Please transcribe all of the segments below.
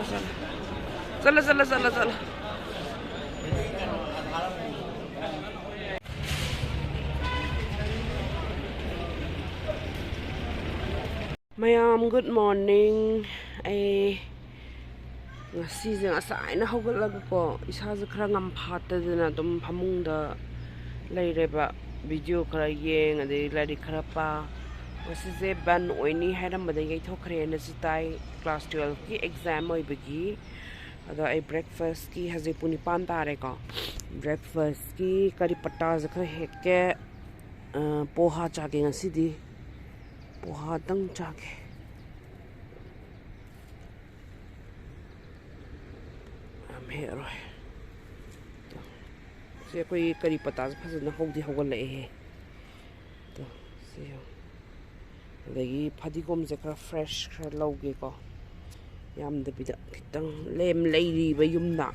चलो Mayam, good morning. Ngasi asana hawgalaga ko isaza khara ngam phatadana dum phamungda leireba video khara yeng ade lari khara pa ngasi je ban oini hairambada yaithokre na sitai class 12 ki exam oibagi ada ai breakfast ki haje puni pan tare ko breakfast ki kari patta za khara hekke poha chage ngasi di poha tang chage rồi sẽ quay curry patas phát sinh hậu thì hậu lệ hè lấy phát đi gom sẽ fresh khá lâu kì có yam được bây giờ cái tăng lem lấy đi với yum nặng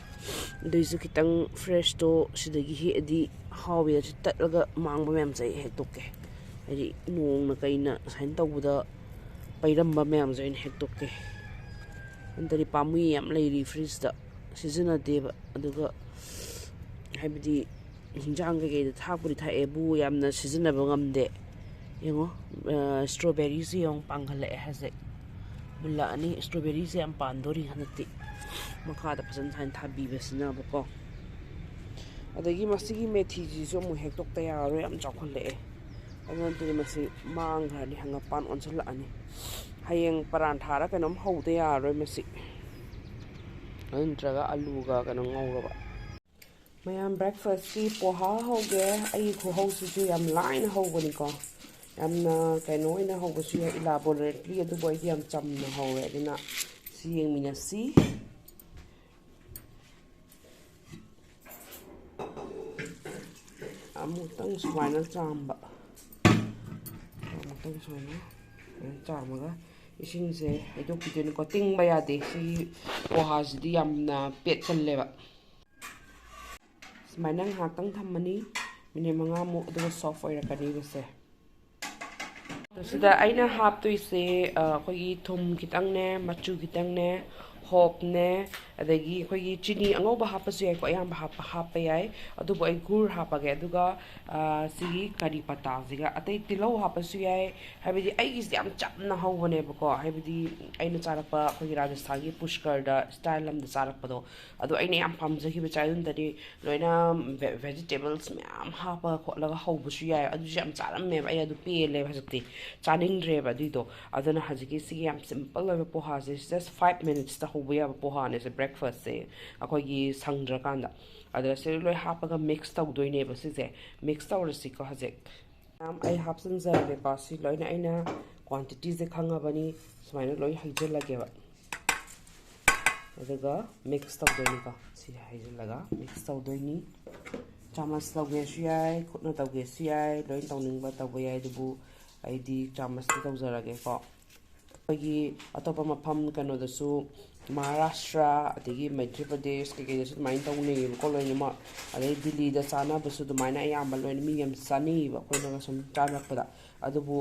đây sẽ cái tăng fresh to sẽ được cái đi hao bây giờ sẽ tận là mang bơm em dậy hết tục kì hay đi nuông là cái nè sáng tàu bây giờ bay đâm bơm em dậy hết tục kì anh ta đi pam mì em lấy đi freeze đó season deba aduga haibidi hinjang ge thakpuri thae bu yamna season ba ngamde yengo strawberries yong panghale haze bulla ani strawberries yam pandori hanati makha da phasan thain thabi besina bako adagi masigi methi ji so mu hek tok ta ya ro yam chakhole anan te masi mang ghani hanga pan onsala ani hayeng paran thara kanom haude ya ro masi नंतरगा आलू का कनो ngौरबा मयाम breakfast की पोहा होगे आई खो होसु याम line होगनी को यामना कनो इना होगसु या इलाबोरेटली अदु बोय याम चमना होवे दिना सी यंग मिना सी amutang suwaina chamba amutang suwaina chamaga इसिंसे आइदो किदन को तिंग बया दे सी पोहा सिदी यामना पेट चल्लेबा स्माइना हातंग थमनी मिने मंगा मु अदो सॉफ्ट ओइरकनी बसे तो सिदा आइना हाप तुइसे खोगी थुम कितंग ने मचु कितंग ने होप ने अदगी खोगी चिनी अंगोबा हापसु याइ को याम हाप याइ अदुबो ai gur hapage aduga sigi kari pata siga atai tilo hapasu yai habidi ai is yam chapna hawone bako habidi aina charakpa khogi rajasthan gi pushkar da style lam da charakpa do adu aina yam pamjagi be chaidun dadi loina vegetables myam hapa kholaga hawbusu yai adu yam charam me ai adu pele bhajati chaning re ba dido aduna hajiki sigi yam simple lo poha just 5 minutes ta hobu ya poha ne se breakfast se akogi sangra kanda adra se loi hapaga mix tawdoine ba se mix tawrasi ko hajek ai hapsan zarbe ka si loina aina quantity se khangabani sumaina loi haijellage ba adaga mix tawdoine ka si haijellaga mix tawdoini chamas tawge siyai khutna tawge siyai loi tawningba tawbe yai dubu aidi chamas tawjarage ko agi atopa mafam kano dasu Maharashtra adigi Madhya Pradesh ke dasu main tawne ko loinama adai Delhi da chana basu du maina ayam loin mi yam sani ba koina sum chana pada adubu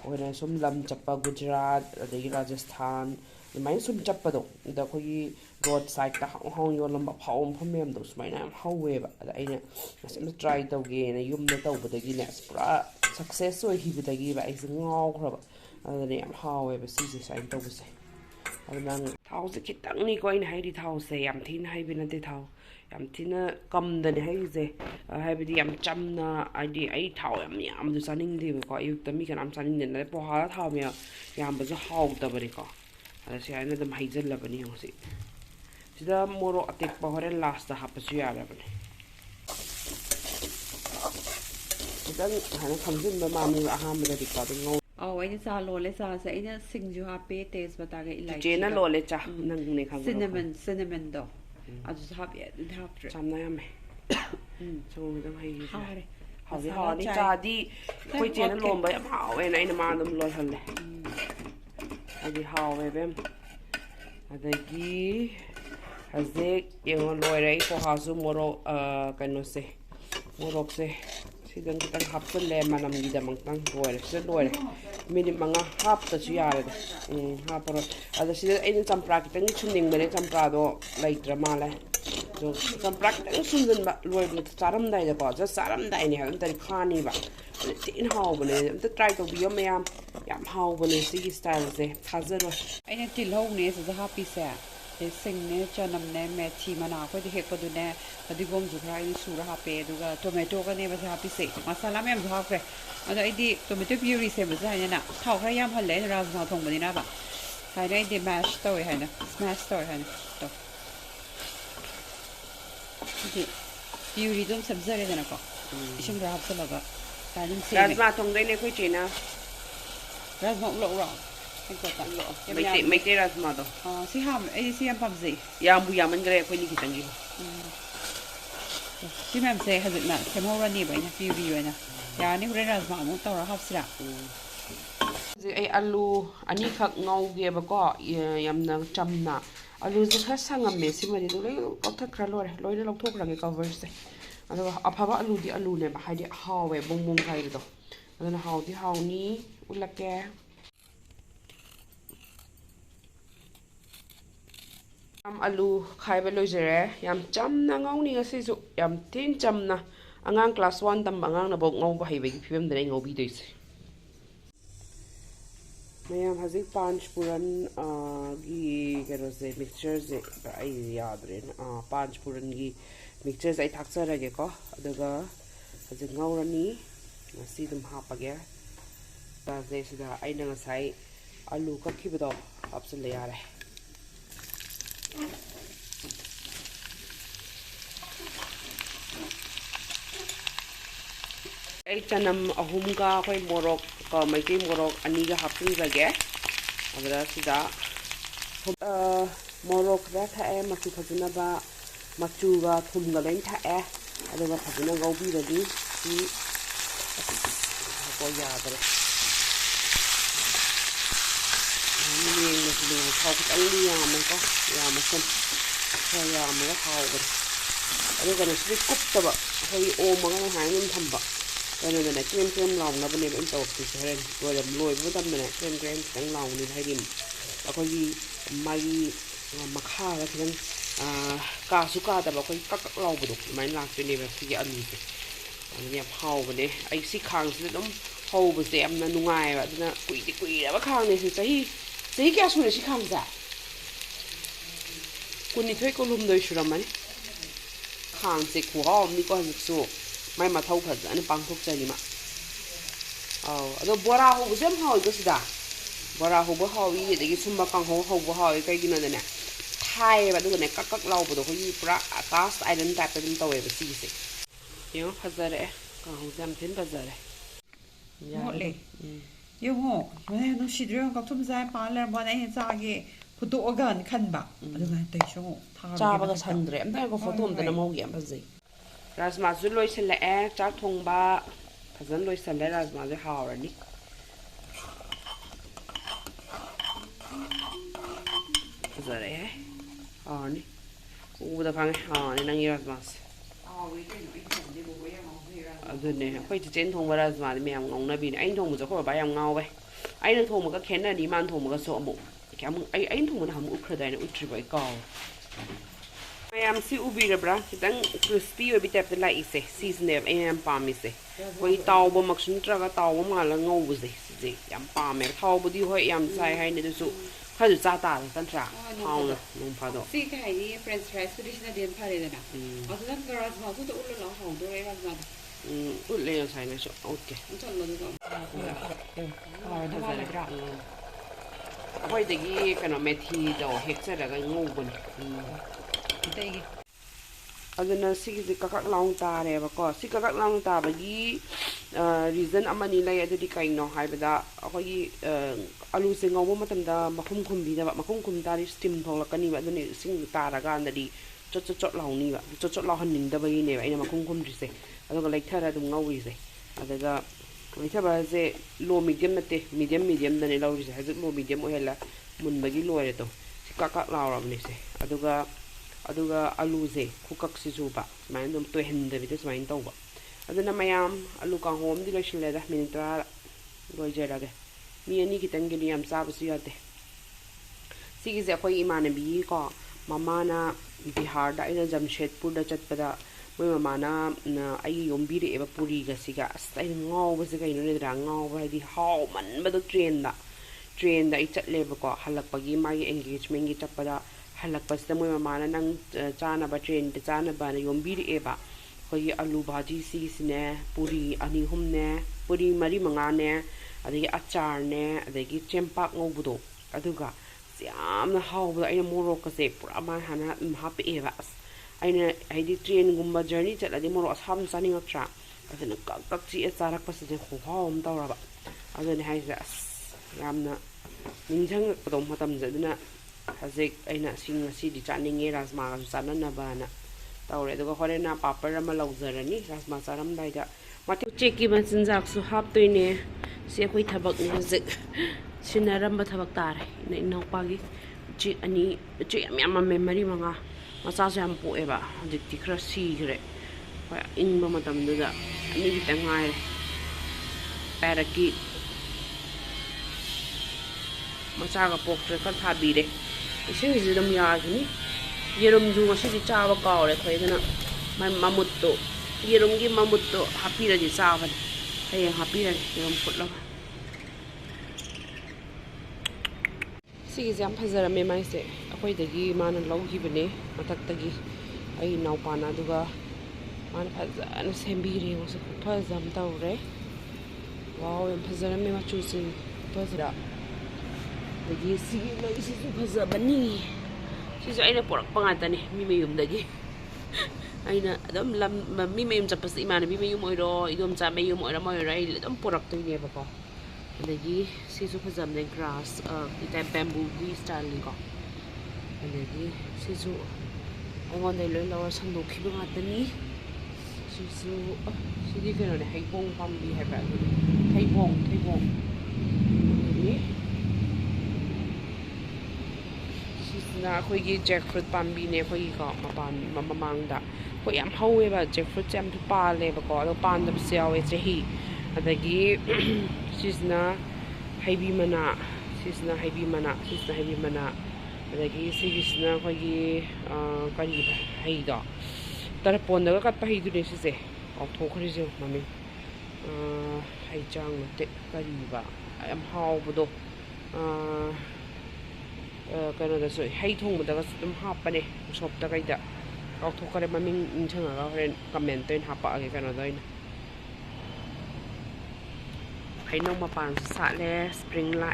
koina sum lam chappa Gujarat adigi Rajasthan main sum chappa do da koi road side ta hong yo lamba phawm phomem do maina am hawe ba ada aina asim try tawge na yum na tawbadagi ne pura success oi hibidagi ba ai ngau khra ba adani am hawe ba si sign tawbase adang thau se kitang ni ko in haidi thau se yam thin hai bin de thau yam thina kam da ni hai je hai bi yam chamna id ai thau yam du saning de ko ayuk ta mi kan am saning ne na po ha thau me yam ba ju hau da bari ko ala se ai na dam hai jel la bani ho si sida moro atek pa hore last da ha pa su ya la bani sida hana khamjin ba ma mi aham da di ka do Oh, I just saw lole sa ina singju happy taste bataga ilai. Jena lole cha nang ne khang. Cinnamon do. Aju sa happy happy. Chamna yam me. So dam hai. Ha ni cha di koi jena lom ba yam haw en ai na ma dum lol halle. Adi haw we bem. Adagi hazek yang loirai ko hazu moro kano se. Morok se. Sidang kitang hapsun le manam gida mangtang loire se loire. minute manga haptasuh yarade haparo ada sida aina champra kitang chunningbane champra do laitra male so champra kitang sunjanba loibne charamdai da ko ja charamdai ne am tari khani ba tin hawbane am ta try to biyo mayam yam hawbane sigi style se thazaro aina tilhau ne sa happy sa sing ne chanam ne methi mana ko di hek padu ne adigom ju fry ni sura hape duga tomato ka ne ba happy se masala me am ha kre ada idi tomato puree se ba ja na thau khra yam hal le rajma thong bani na ba kai dai de mash to hai na smash to hai na to di puree dum sabzare na ko ishim ra hap la ba kai dum se rajma thong dai ne khoi chena rajma lo ro mấy cái rajma đó si ham ai si ham pam gì yam bu yam anh cái khoi ni kitang gi si mem se hazit na kem ho rani ba na puree wa na ya ni re rajma mo to ra hap sira ai alu ani khak ngau ge ba ko yam na chamna alu je kha sangam me si mari do le ko thak kra loi le lok thok ra ge cover se ado aphaba alu di alu ne ba hai di hawe bong bong khai do adana haw di haw ni ulake am alu khai ba loi jere yam chamna ngau ni ga si su yam tin chamna angang class 1 tam angang na bok ngau ba hai ba gi phim de ngau bi dei se ma'am हजिक पांच पुरन की करो से mixture से आई याद रे पांच पुरन की मिक्सचर से थाक्सर रगे को अदगा हजिक ngौरनी ngasi dum hapage ta je sida aina ngasai alu kakhibido hapsal yare ai chanam ahum ka khoi morok ka mai ke morok ani ga hapsin jage adra sida morok ra tha e machu phajuna ba machu ga thum ga len tha e adwa phajuna gau bi radi si ko ya dre ni ni ni thau ka ali ya ma ko ya ma san ya ma ga thau ga adwa ga ni kup ta ba hoi o ma ga ha nin tham ba nên là kem lòng nó bên này bên tàu thì sẽ rồi làm lôi với tâm này kem trắng lòng nên hay điểm và coi gì may mặc ha là thì cà su càแต่ว่าcoi các lòng vào được máy làm cho nên là khi ăn gìเนี่ยเผาวันนี้ไอ้สิคางสิต้องเผาไปเสียมนั่นนุ่งไงแบบนั้นกุยแล้วว่าคางเนี่ยสิจะแก่สุดเลยสิคางจ้ะคุณนี่ถ้วยก็ลุมโดยชุดมันคางสิหัวมีก็สิสู้ไม่มาเท่ากันอันนี้ปังทุกใจนี่มาแล้วบัวราหูเสียมหอยก็สิดาบัวราหูบัวหอยแต่กี่ซุ่มบักกังหูบัวหอยใกล้กินนั่นเนี่ยไทยแบบนี้เนี่ยกักเราไปดูเขาอยู่ประกาศไอเดนแต่เป็นตัวแบบสี่สิเดี๋ยวพัซเลยกังหูเสียมทิ้งพัซเลยหมดเลยยังโง่วันนี้น้องชิดเรื่องกับทุ่มใจปานแล้ววันนี้จ้าเกพุทโธอกันขันบะอะไรกันแต่ช่วงจ้าบักชันเดรมแต่ก็โฟโต้มันแต่น้ำมันเยี่ยมพัซRajma zu loi se le cha thong ba phazan loi se le rajma je haw ra ni phazare ni u da phang ni nang rajma adune khoi chi chen thong ba rajma ni mem ngong na bi ni ain thong mu zo kho ba yam ngau ba ai nang thong mu ka khen na ni man thong mu ka so mu kyam ai thong mu na ham u khra dai na u tri bai ka Mayam si ubi ra bra kitang crispy oi bitap de lai se season de am pa mi se koi taw bo mak sun tra ga taw ma la ngau bu se se yam pa me taw bu di hoi yam sai hai ne du su kha du cha ta tan tra taw na nong pha do si kai ni french fries traditional den pha le na a san garage ma su to ul lo hong do re ma ul le sai na so okay chon lo do da ba le bra hoi de gi kana methi do hek sa da ga ngau bu aduna sigi kakak long ta re ba ko si kakak long ta ba gi reason amani lai adudi kai no hai ba da akoi alu se ngau bo matam da makhum khum bi da makhum khum ta ri steam thol ka ni ba aduni sing ta ra ga na di chot long ni ba chot long han ning da ba ni ba ina makhum khum ri se aduga lai thara dum ngau ri se adaga mai tha ba se low medium na te medium da ni lau ri se ha low medium o hela mun ba gi lo re to si kakak law ra ni se aduga alu ze khukak si juba mai dum to hen de bites mai to ba aduna mayam alu ka hom di lo shile da min tra lo je ra ge mi ani kitangini yam chabasu yate sigise akhoi imanabi ko mamana Bihar da ina Jamshedpur da chatpada moi mamana ai yombire eba puri ga siga astai ngau ba siga ino ne dra ngau ba di how man ba do train da I chatle ba ko halakpagi magi engagement gi chappada halakpasta moi mamana nang chana ba train de chana ba na yombire eba koi alu bhaji si sine puri ani hum ne puri mari manga ne adagi achar ne adagi chempak ngau budo aduga yamna hawbda aina morok kase pura ma hana happy eva aina aidi train gumba journey chatadi morok asham saning atra adana kak chi charak paside khu hawm tawraba adani haisa yamna ninjang kodom matam jaduna hazek aina sing asi di chaninge rajma ga sanana bana tawre aduga horena papar ama lawjarani rajma charam daida mate cheki ban sinjak su hap toine se khoi thabak ni hazek Sinaram Batavak Tare, no Pagi, Chick Annie, Chick Memory Manga, Masasam Poeva, the Tikra Secret, in Mamatam do that, Nigit and I, Parakeet, Masaga Portrait, Habide. The same is the Miagni, Yerum do a city chava call, my Mamuto, Yerum give Mamuto, happy that it's Savan, I am happy that you don't put love. Sige jam phazarame mai se akhoi dagi mana lohibane matak-tagi ai naupana duga man phazana sembire wo se phazam tawre wow yam phazarame machu sin phazara dagi sige mai si phazabani si so aina porak pangatani mi mayum dagi aina adam lam mi mayum chapas imana mi mayum oiro idom cha mayum oira moira ai adam porak toine ba ko adagi sisu phazam ne grass ita bamboo gi style ni ko adagi sisu angon dai loi lawa sandok khiba ngatani sisu sidi keno ne haibong pambi haba haibong adagi sisna khoi gi jackfruit pambi ne khoi ko mapan mamang da ko yam hawe ba jackfruit jam pa le ba ko lo pan da siawe chehi adagi sisna haibi mana adagi sisna khoi kari haida tar pon da kat pa hidu ne sise au thokri je mami hai chang te kari ba am hau bodo kano da so hai thong da ga sum ha pa ne shop da kai da au thokare mami inchanga ga ren comment ten ha pa ge kano da I know mapan sa le spring la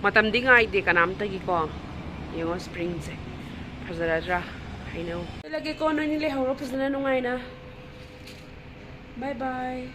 matam di ngai de kanam ta gi ko yengo spring se phazara ra I know lagi ko no ni le horo phazana no ngai na bye bye